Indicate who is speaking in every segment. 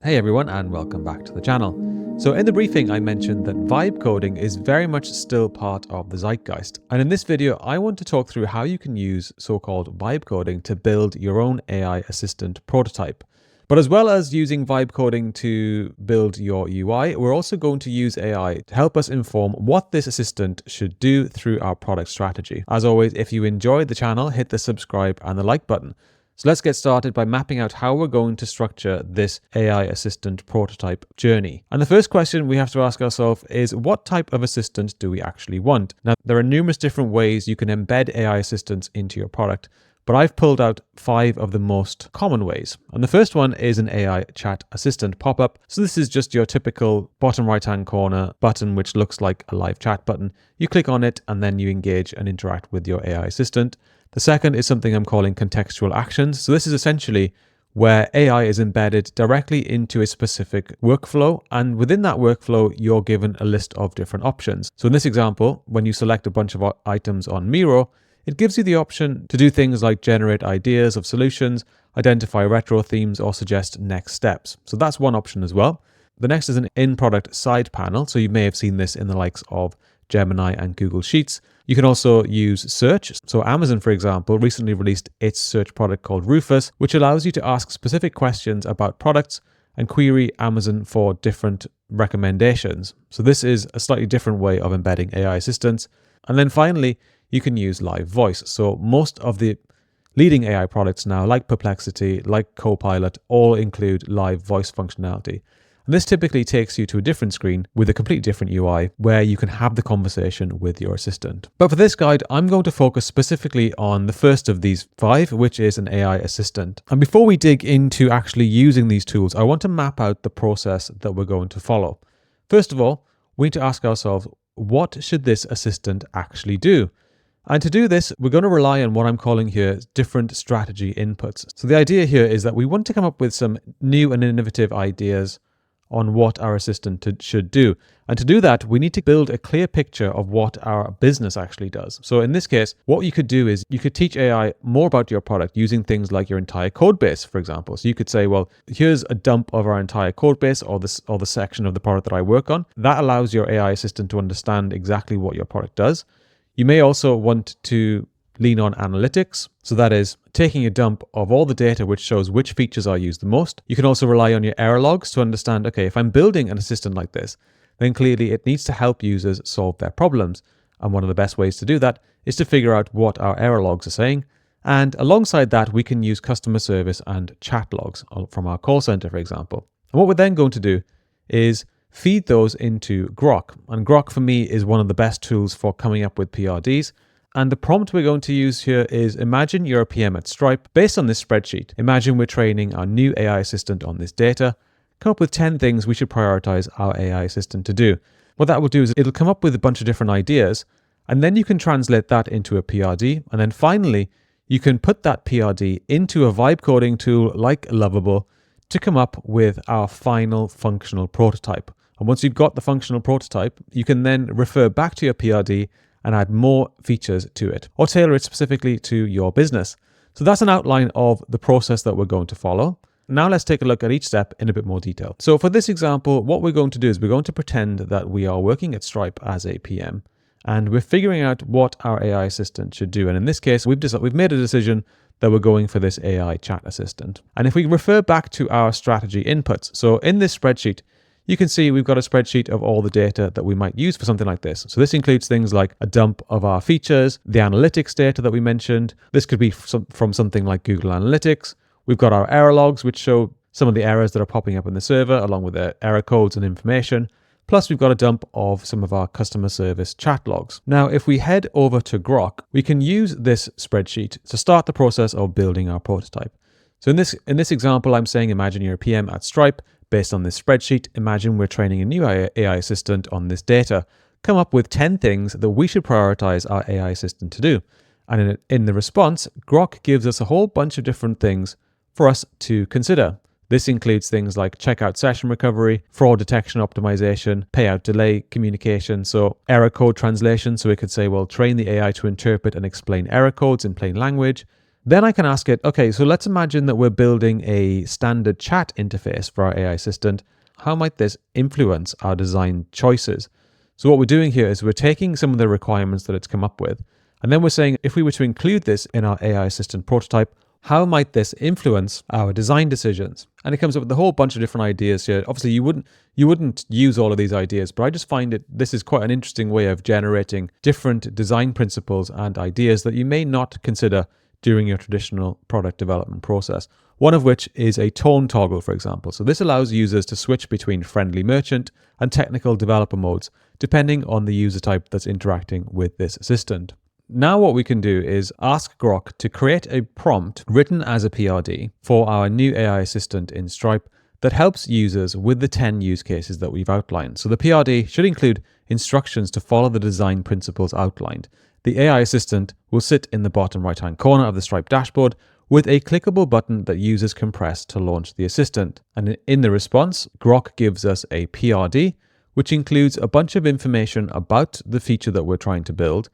Speaker 1: Hey everyone, and welcome back to the channel. So in the briefing I mentioned that vibe coding is very much still part of the zeitgeist. And in this video I want to talk through how you can use so-called vibe coding to build your own AI assistant prototype. But as well as using vibe coding to build your UI, we're also going to use AI to help us inform what this assistant should do through our product strategy. As always, if you enjoyed the channel, hit the subscribe and the like button. So let's get started by mapping out how we're going to structure this AI assistant prototype journey. And the first question we have to ask ourselves is, what type of assistant do we actually want? Now, there are numerous different ways you can embed AI assistants into your product, but I've pulled out 5 of the most common ways. And the first one is an AI chat assistant pop-up. So this is just your typical bottom right-hand corner button, which looks like a live chat button. You click on it and then you engage and interact with your AI assistant. The second is something I'm calling contextual actions. So this is essentially where AI is embedded directly into a specific workflow. And within that workflow, you're given a list of different options. So in this example, when you select a bunch of items on Miro, it gives you the option to do things like generate ideas of solutions, identify retro themes, or suggest next steps. So that's one option as well. The next is an in-product side panel. So you may have seen this in the likes of Gemini and Google Sheets. You can also use search. So Amazon, for example, recently released its search product called Rufus, which allows you to ask specific questions about products and query Amazon for different recommendations. So this is a slightly different way of embedding AI assistants. And then finally, you can use live voice. So most of the leading AI products now, like Perplexity, like Copilot, all include live voice functionality. And this typically takes you to a different screen with a completely different UI where you can have the conversation with your assistant. But for this guide, I'm going to focus specifically on the first of these 5, which is an AI assistant. And before we dig into actually using these tools, I want to map out the process that we're going to follow. First of all, we need to ask ourselves, what should this assistant actually do? And to do this, we're going to rely on what I'm calling here different strategy inputs. So the idea here is that we want to come up with some new and innovative ideas on what our assistant should do. And to do that, we need to build a clear picture of what our business actually does. So in this case, what you could do is you could teach AI more about your product using things like your entire code base, for example. So you could say, well, here's a dump of our entire code base or the section of the product that I work on. That allows your AI assistant to understand exactly what your product does. You may also want to lean on analytics. So that is taking a dump of all the data which shows which features are used the most. You can also rely on your error logs to understand, okay, if I'm building an assistant like this, then clearly it needs to help users solve their problems. And one of the best ways to do that is to figure out what our error logs are saying. And alongside that, we can use customer service and chat logs from our call center, for example. And what we're then going to do is feed those into Grok. And Grok for me is one of the best tools for coming up with PRDs. And the prompt we're going to use here is, imagine you're a PM at Stripe. Based on this spreadsheet, imagine we're training our new AI assistant on this data. Come up with 10 things we should prioritize our AI assistant to do. What that will do is it'll come up with a bunch of different ideas, and then you can translate that into a PRD. And then finally, you can put that PRD into a vibe coding tool like Lovable to come up with our final functional prototype. And once you've got the functional prototype, you can then refer back to your PRD and add more features to it, or tailor it specifically to your business. So that's an outline of the process that we're going to follow. Now let's take a look at each step in a bit more detail. So for this example, what we're going to do is we're going to pretend that we are working at Stripe as a PM, and we're figuring out what our AI assistant should do. And in this case, we've made a decision that we're going for this AI chat assistant. And if we refer back to our strategy inputs, so in this spreadsheet, you can see we've got a spreadsheet of all the data that we might use for something like this. So this includes things like a dump of our features, the analytics data that we mentioned. This could be from something like Google Analytics. We've got our error logs, which show some of the errors that are popping up in the server, along with the error codes and information. Plus, we've got a dump of some of our customer service chat logs. Now, if we head over to Grok, we can use this spreadsheet to start the process of building our prototype. So in this example, I'm saying, imagine you're a PM at Stripe. Based on this spreadsheet, imagine we're training a new AI assistant on this data. Come up with 10 things that we should prioritize our AI assistant to do. And in the response, Grok gives us a whole bunch of different things for us to consider. This includes things like checkout session recovery, fraud detection optimization, payout delay communication, so error code translation. So we could say, well, train the AI to interpret and explain error codes in plain language. Then I can ask it, okay, so let's imagine that we're building a standard chat interface for our AI assistant. How might this influence our design choices? So what we're doing here is we're taking some of the requirements that it's come up with, and then we're saying, if we were to include this in our AI assistant prototype, how might this influence our design decisions? And it comes up with a whole bunch of different ideas here. Obviously, you wouldn't use all of these ideas, but I just find this is quite an interesting way of generating different design principles and ideas that you may not consider during your traditional product development process. One of which is a tone toggle, for example. So this allows users to switch between friendly merchant and technical developer modes, depending on the user type that's interacting with this assistant. Now what we can do is ask Grok to create a prompt written as a PRD for our new AI assistant in Stripe that helps users with the 10 use cases that we've outlined. So the PRD should include instructions to follow the design principles outlined. The AI assistant will sit in the bottom right-hand corner of the Stripe dashboard with a clickable button that users can press to launch the assistant. And in the response, Grok gives us a PRD, which includes a bunch of information about the feature that we're trying to build,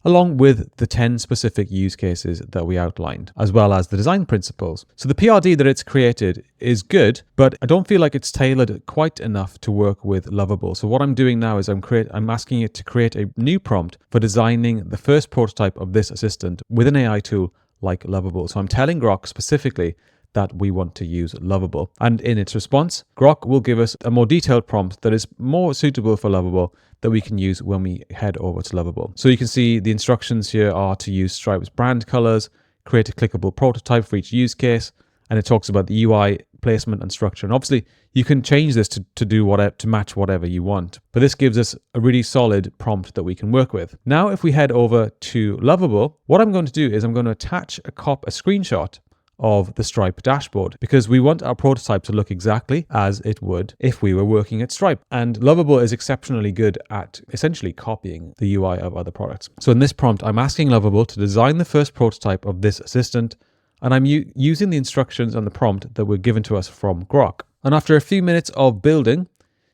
Speaker 1: along with the 10 specific use cases that we outlined, as well as the design principles. So the PRD that it's created is good, but I don't feel like it's tailored quite enough to work with Lovable. So what I'm doing now is I'm asking it to create a new prompt for designing the first prototype of this assistant with an AI tool like Lovable. So I'm telling Grok specifically that we want to use Lovable. And in its response, Grok will give us a more detailed prompt that is more suitable for Lovable that we can use when we head over to Lovable. So you can see the instructions here are to use Stripe's brand colors, create a clickable prototype for each use case, and it talks about the UI placement and structure. And obviously you can change this to match whatever you want. But this gives us a really solid prompt that we can work with. Now, if we head over to Lovable, what I'm going to do is I'm going to attach a screenshot of the Stripe dashboard, because we want our prototype to look exactly as it would if we were working at Stripe. And Lovable is exceptionally good at essentially copying the UI of other products. So in this prompt, I'm asking Lovable to design the first prototype of this assistant, and I'm using the instructions and the prompt that were given to us from Grok. And after a few minutes of building,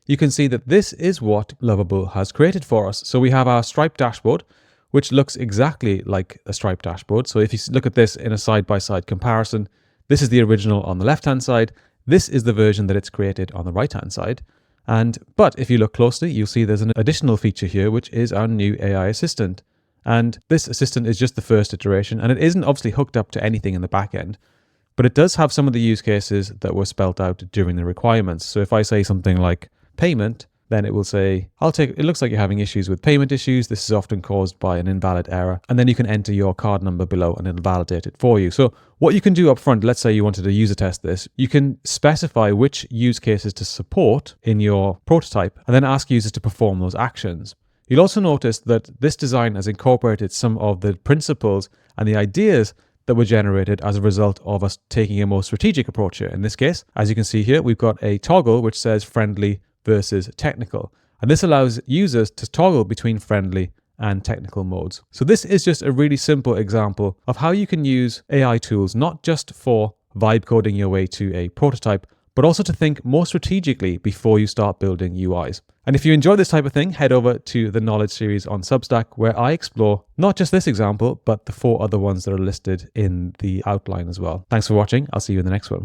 Speaker 1: you can see that this is what Lovable has created for us. So we have our Stripe dashboard, which looks exactly like a Stripe dashboard. So if you look at this in a side-by-side comparison, this is the original on the left-hand side. This is the version that it's created on the right-hand side. But if you look closely, you'll see there's an additional feature here, which is our new AI assistant. And this assistant is just the first iteration, and it isn't obviously hooked up to anything in the back end, but it does have some of the use cases that were spelt out during the requirements. So if I say something like payment, then it will say, it looks like you're having issues with payment issues. This is often caused by an invalid error. And then you can enter your card number below and it'll validate it for you. So what you can do up front, let's say you wanted to user test this, you can specify which use cases to support in your prototype and then ask users to perform those actions. You'll also notice that this design has incorporated some of the principles and the ideas that were generated as a result of us taking a more strategic approach here. In this case, as you can see here, we've got a toggle which says friendly versus technical. And this allows users to toggle between friendly and technical modes. So this is just a really simple example of how you can use AI tools, not just for vibe coding your way to a prototype, but also to think more strategically before you start building UIs. And if you enjoy this type of thing, head over to the Knowledge series on Substack, where I explore not just this example, but the 4 other ones that are listed in the outline as well. Thanks for watching. I'll see you in the next one.